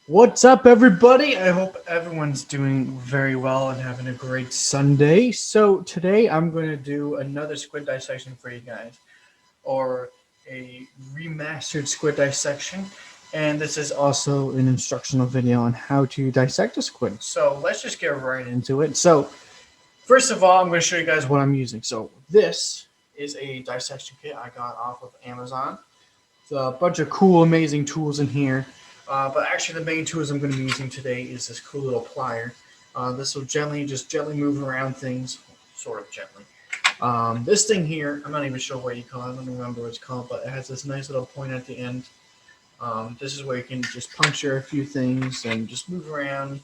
What's up, everybody? I hope everyone's doing very well and having a great Sunday. So, today I'm going to do another squid dissection for you guys, or a remastered squid dissection. And this is also an instructional video on how to dissect a squid. So, let's just get right into it. So, first of all, I'm going to show you guys what I'm using. So, this is a dissection kit I got off of Amazon. It's a bunch of cool, amazing tools in here. But actually, the main tools I'm going to be using today is this cool little plier. This will gently move around things, sort of gently. This thing here, I'm not even sure what you call it. I don't remember what it's called, but it has this nice little point at the end. This is where you can just puncture a few things and just move around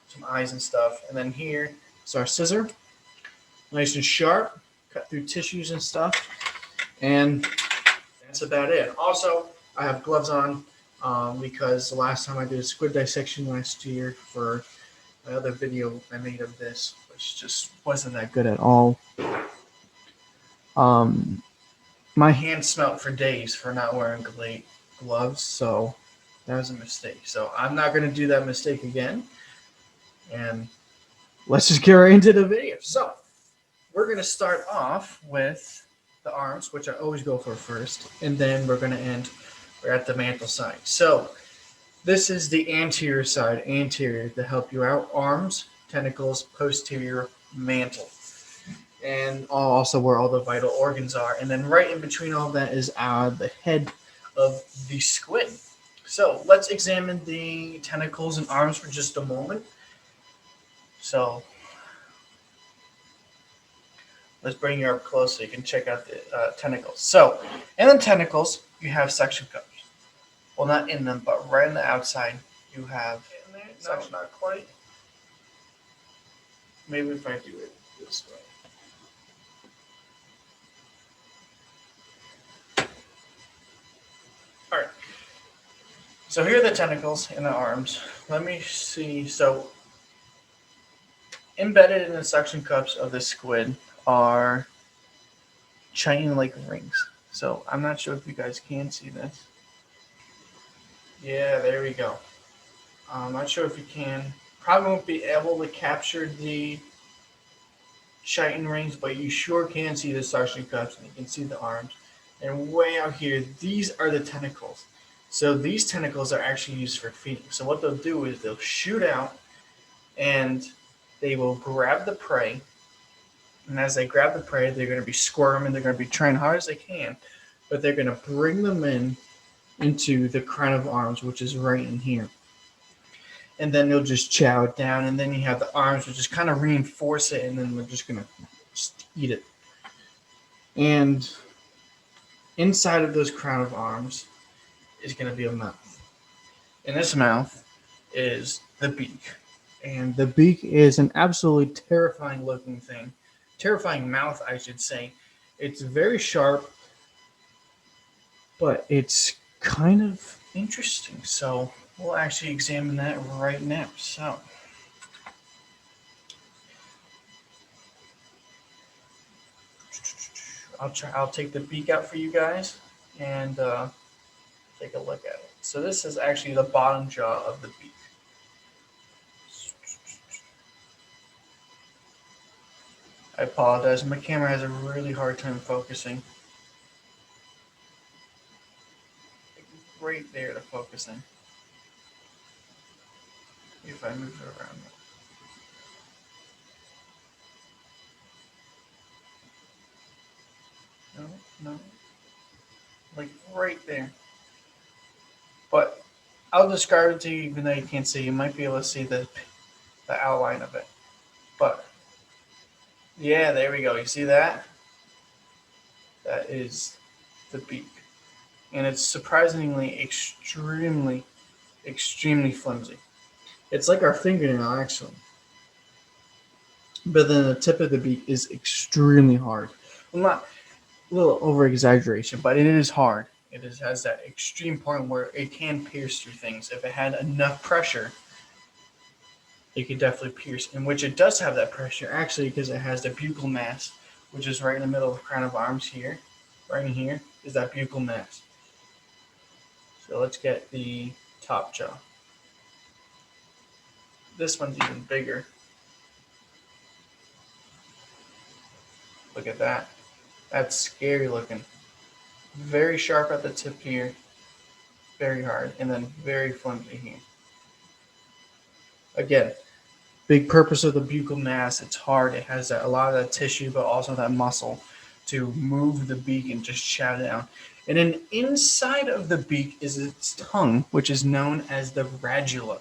some eyes and stuff. And then here is our scissor, nice and sharp, cut through tissues and stuff. And that's about it. Also, I have gloves on because the last time I did a squid dissection last year for my other video I made of this, which just wasn't that good at all. My hands smelled for days for not wearing gloves, so that was a mistake. So I'm not going to do that mistake again. And let's just get right into the video. So we're going to start off with the arms, which I always go for first, and then we're going to end at the mantle side. So this is the anterior side, anterior to help you out. Arms, tentacles, posterior, mantle. And also where all the vital organs are. And then right in between all that is the head of the squid. So let's examine the tentacles and arms for just a moment. So let's bring you up close so you can check out the tentacles. So in the tentacles, you have suction cups. Well, not in them, but right on the outside, you have suction. No, not quite. Maybe if I do it this way. All right. So here are the tentacles in the arms. Let me see. So embedded in the suction cups of the squid are chain-like rings. So I'm not sure if you guys can see this. Yeah, there we go. I'm not sure if you can. Probably won't be able to capture the chitin rings, but you sure can see the suction cups, and you can see the arms. And way out here, these are the tentacles. So these tentacles are actually used for feeding. So what they'll do is they'll shoot out, and they will grab the prey. And as they grab the prey, they're going to be squirming. They're going to be trying hard as they can, but they're going to bring them into the crown of arms, which is right in here. And then they'll just chow it down, and then you have the arms, which just kind of reinforce it, and then they're just going to eat it. And inside of those crown of arms is going to be a mouth. And this mouth is the beak. And the beak is an absolutely terrifying looking thing. Terrifying mouth, I should say. It's very sharp, but it's kind of interesting. So we'll actually examine that right now. So I'll take the beak out for you guys and take a look at it. So this is actually the bottom jaw of the beak. I apologize. My camera has a really hard time focusing. Right there to focusing. If I move it around. No. Like right there. But I'll describe it to you even though you can't see. You might be able to see the outline of it. But yeah, there we go. You see that? That is the beak. And it's surprisingly extremely flimsy. It's like our fingernail, actually. But then the tip of the beak is extremely hard. Well, not a little over-exaggeration, but it is hard. It has that extreme point where it can pierce through things. If it had enough pressure, it could definitely pierce, in which it does have that pressure, actually, because it has the buccal mass, which is right in the middle of the crown of arms here. Right in here is that buccal mass. So let's get the top jaw. this one's even bigger. Look at that. That's scary looking. Very sharp at the tip here, very hard, and then very flimsy here. Again, big purpose of the buccal mass. It's hard. It has a lot of that tissue, but also that muscle to move the beak and just chow down. And then inside of the beak is its tongue, which is known as the radula.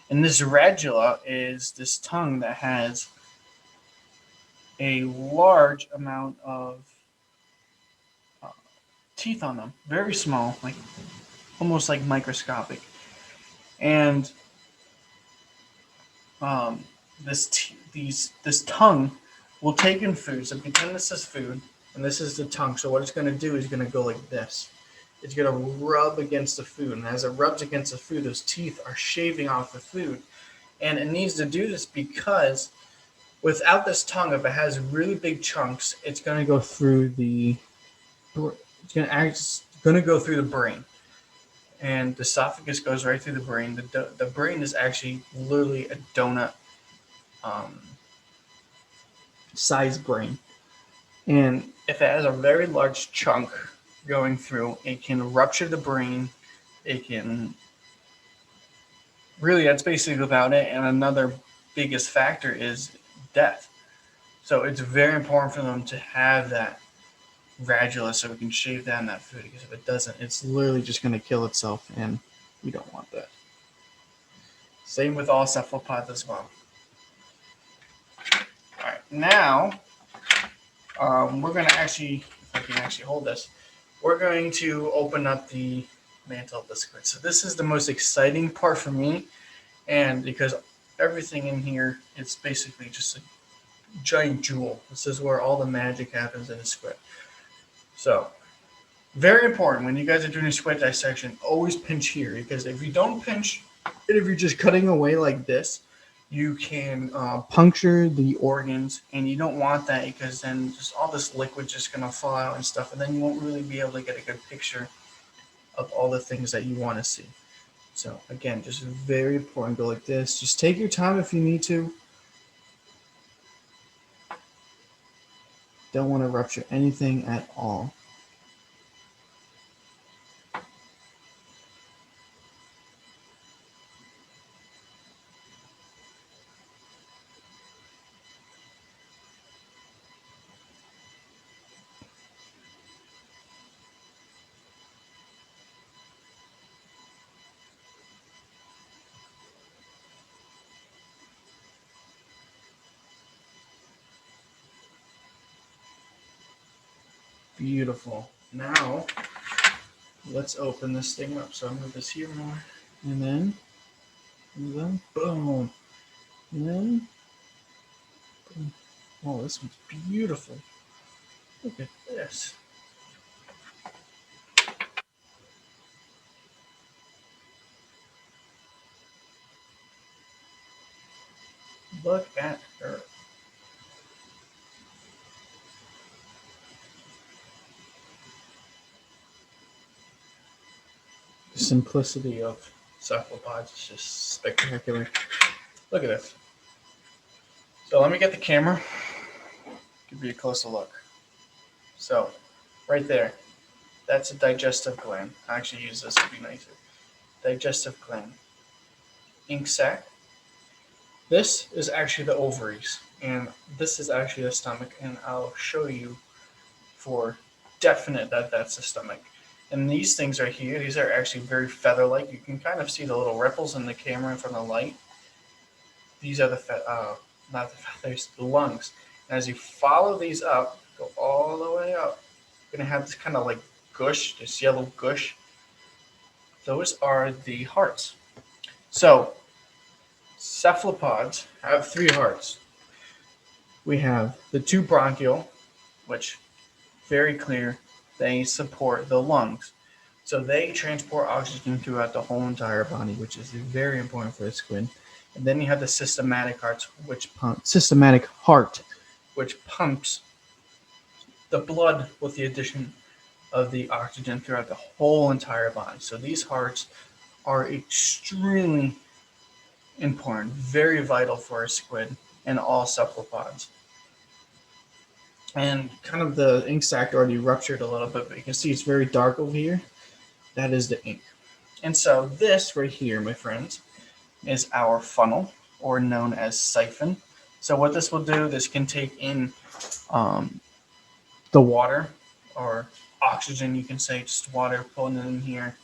And this radula is this tongue that has a large amount of teeth on them, very small, like almost like microscopic. And this tongue will take in food. So pretend this is food, and this is the tongue. So what it's going to do is going to go like this. It's going to rub against the food, and as it rubs against the food, those teeth are shaving off the food. And it needs to do this because without this tongue, if it has really big chunks, it's going to go through the brain. And the esophagus goes right through the brain. The brain is actually literally a donut size brain. And if it has a very large chunk going through, it can rupture the brain. It can really, that's basically about it. And another biggest factor is death. So it's very important for them to have that radula so we can shave down that food, because if it doesn't, it's literally just going to kill itself, and we don't want that. Same with all cephalopods as well. All right, now we're going to actually, if I can actually hold this, we're going to open up the mantle of the squid. So this is the most exciting part for me, and because everything in here is basically just a giant jewel. This is where all the magic happens in a squid. So, very important when you guys are doing a squid dissection, always pinch here, because if you don't pinch, and if you're just cutting away like this, you can puncture the organs, and you don't want that, because then just all this liquid just going to fall out and stuff, and then you won't really be able to get a good picture of all the things that you want to see. So, again, just very important. Go like this. Just take your time if you need to. Don't want to rupture anything at all. Beautiful. Now, let's open this thing up. So I'll move this here more. And then boom. And then, boom. Oh, this one's beautiful. Look at this. Look at her. The simplicity of cephalopods is just spectacular. Look at this. So let me get the camera. Give you a closer look. So, right there, that's a digestive gland. I actually use this to be nicer. Digestive gland. Ink sac. This is actually the ovaries, and this is actually the stomach, and I'll show you for definite that that's the stomach. And these things right here, these are actually very feather-like. You can kind of see the little ripples in the camera from the light. These are not the feathers, the lungs. And as you follow these up, go all the way up, you're going to have this kind of like gush, this yellow gush. Those are the hearts. So, cephalopods have 3 hearts. We have the 2 bronchial, which very clear, they support the lungs. So they transport oxygen throughout the whole entire body, which is very important for the squid. And then you have the systematic heart, which pumps the blood with the addition of the oxygen throughout the whole entire body. So these hearts are extremely important, very vital for a squid and all cephalopods. And kind of the ink sac already ruptured a little bit, but you can see it's very dark over here. That is the ink. And so this right here, my friends, is our funnel, or known as siphon. So what this will do, this can take in the water, or oxygen, you can say, just water, pulling it in here,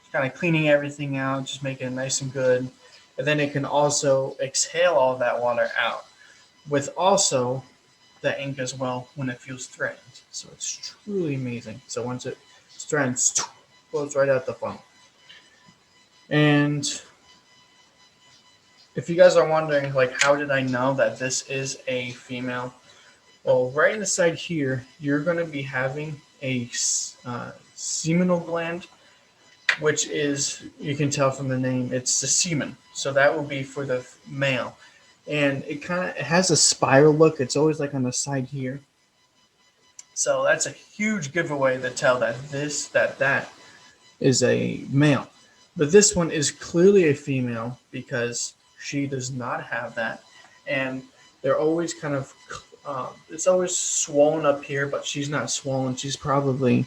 just kind of cleaning everything out, just making it nice and good. And then it can also exhale all that water out with also the ink as well when it feels threatened. So it's truly amazing. So once it threatens, flows right out the funnel. And if you guys are wondering, like, how did I know that this is a female? Well, right in the side here, you're going to be having a seminal gland, which is, you can tell from the name, it's the semen. So that will be for the male. And it has a spiral look. It's always like on the side here. So that's a huge giveaway to tell that that is a male. But this one is clearly a female because she does not have that. And they're always kind of, it's always swollen up here, but she's not swollen. She's probably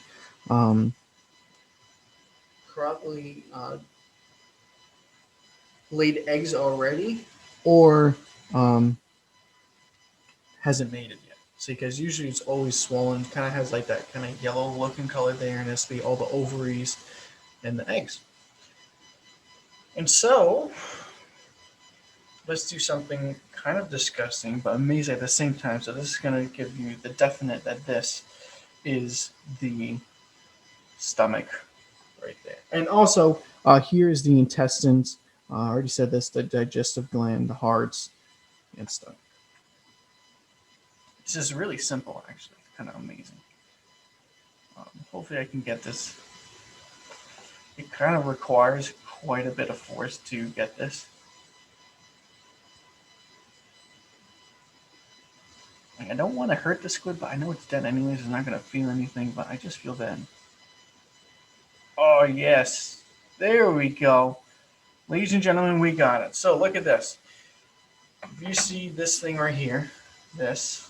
laid eggs already, or hasn't made it yet. See, because usually it's always swollen, kind of has like that kind of yellow looking color there, and it's all the ovaries and the eggs. And so let's do something kind of disgusting but amazing at the same time. So this is going to give you the definite that this is the stomach right there. And also, here is the intestines. I already said this, the digestive gland, the hearts, and stuff. It's just really simple, actually. It's kind of amazing. Hopefully I can get this. It kind of requires quite a bit of force to get this. Like, I don't want to hurt the squid, but I know it's dead anyways. It's not going to feel anything, but I just feel dead. Oh, yes. There we go. Ladies and gentlemen, we got it. So look at this. If you see this thing right here, this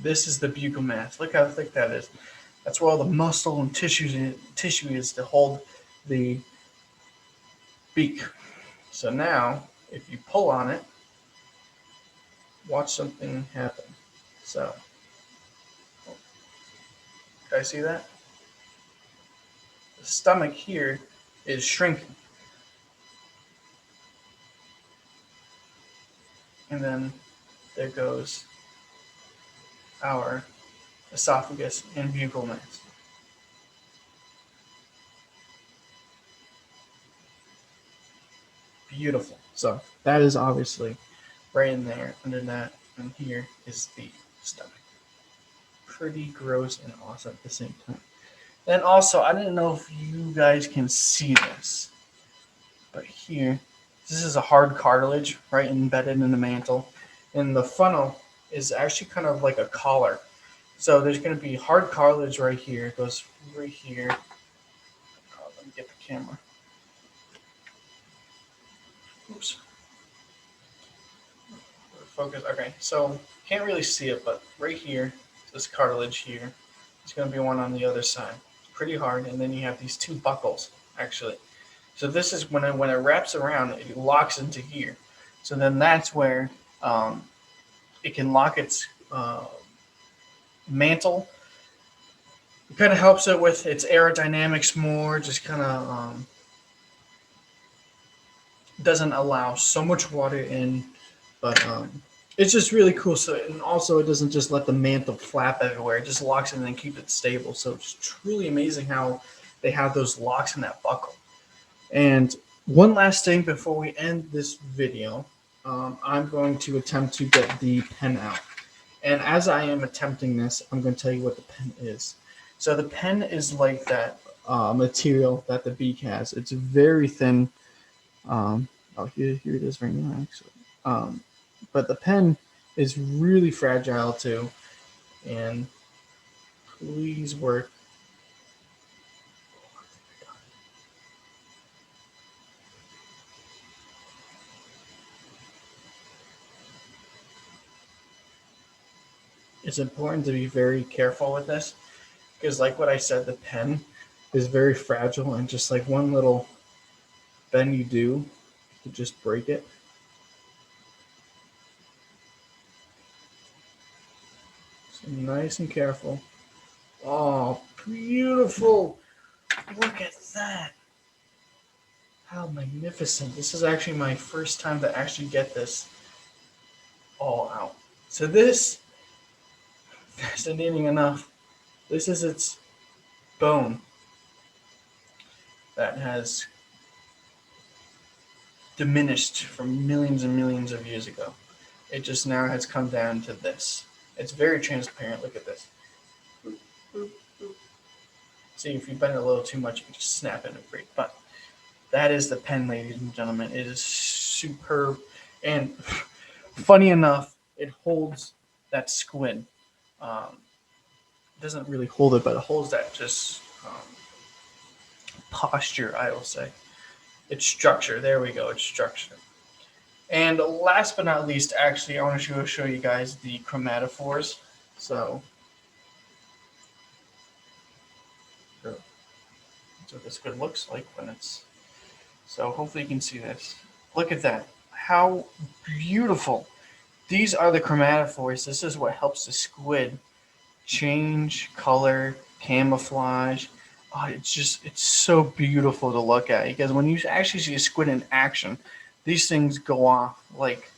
is the buccal mass. Look how thick that is. That's where all the muscle and tissue is to hold the beak. So now, if you pull on it, watch something happen. So, can I see that? The stomach here is shrinking. And then there goes our esophagus and buccal mass. Beautiful. So that is obviously right in there, under that, and here is the stomach. Pretty gross and awesome at the same time. And also, I didn't know if you guys can see this, but here, this is a hard cartilage right embedded in the mantle, and the funnel is actually kind of like a collar. So there's going to be hard cartilage right here. It goes right here. Oh, let me get the camera. Oops. Focus. Okay, so can't really see it, but right here, this cartilage here, there's going to be one on the other side. It's pretty hard, and then you have these two buckles, actually. So this is when it wraps around, it locks into here. So then that's where it can lock its mantle. It kind of helps it with its aerodynamics more, just kind of doesn't allow so much water in, but it's just really cool. So, and also it doesn't just let the mantle flap everywhere. It just locks it and then keeps it stable. So it's truly amazing how they have those locks in that buckle. And one last thing before we end this video, I'm going to attempt to get the pen out. And as I am attempting this, I'm going to tell you what the pen is. So the pen is like that material that the beak has. It's very thin. Here it is right now, actually. But the pen is really fragile too. And please work. it's important to be very careful with this because, like what I said, the pen is very fragile, and just like one little bend you do, you just break it. So nice and careful. Oh, beautiful! Look at that! How magnificent! This is actually my first time to actually get this all out. So this, fascinating enough, this is its bone that has diminished from millions and millions of years ago. It just now has come down to this. It's very transparent. Look at this. See, if you bend it a little too much, you can just snap it and break. But that is the pen, ladies and gentlemen. It is superb. And funny enough, it holds that squid. It doesn't really hold it, but it holds that just posture, I will say. It's structure. There we go. It's structure. And last but not least, actually, I want to show you guys the chromatophores. So that's what the squid looks like when it's. So hopefully you can see this. Look at that. How beautiful. These are the chromatophores. This is what helps the squid change color, camouflage. Oh, it's so beautiful to look at because when you actually see a squid in action, these things go off like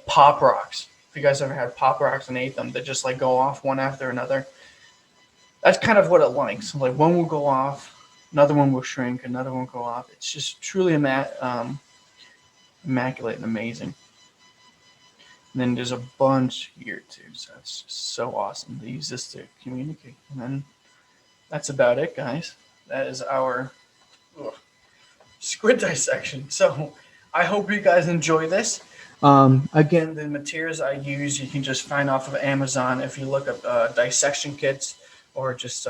pop rocks. If you guys ever had pop rocks and ate them, they just like go off one after another. That's kind of what it likes. Like one will go off, another one will shrink, another one will go off. It's just truly immaculate and amazing. And then there's a bunch here too, so it's just so awesome. They use this to communicate. And then that's about it, guys. That is our squid dissection. So I hope you guys enjoy this. Again, the materials I use you can just find off of Amazon if you look up dissection kits or just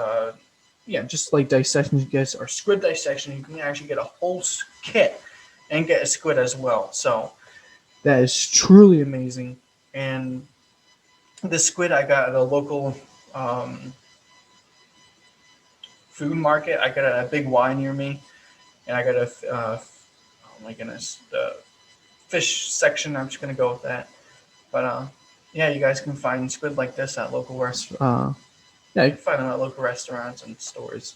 like dissection kits or squid dissection. You can actually get a whole kit and get a squid as well. So that is truly amazing. And the squid I got at a local food market. I got a big Y near me, and I got oh my goodness, the fish section. I'm just gonna go with that. But yeah, you guys can find squid like this at local restaurants. Yeah, you can find them at local restaurants and stores.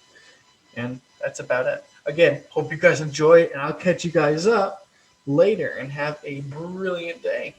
And that's about it. Again, hope you guys enjoy, and I'll catch you guys up later and have a brilliant day.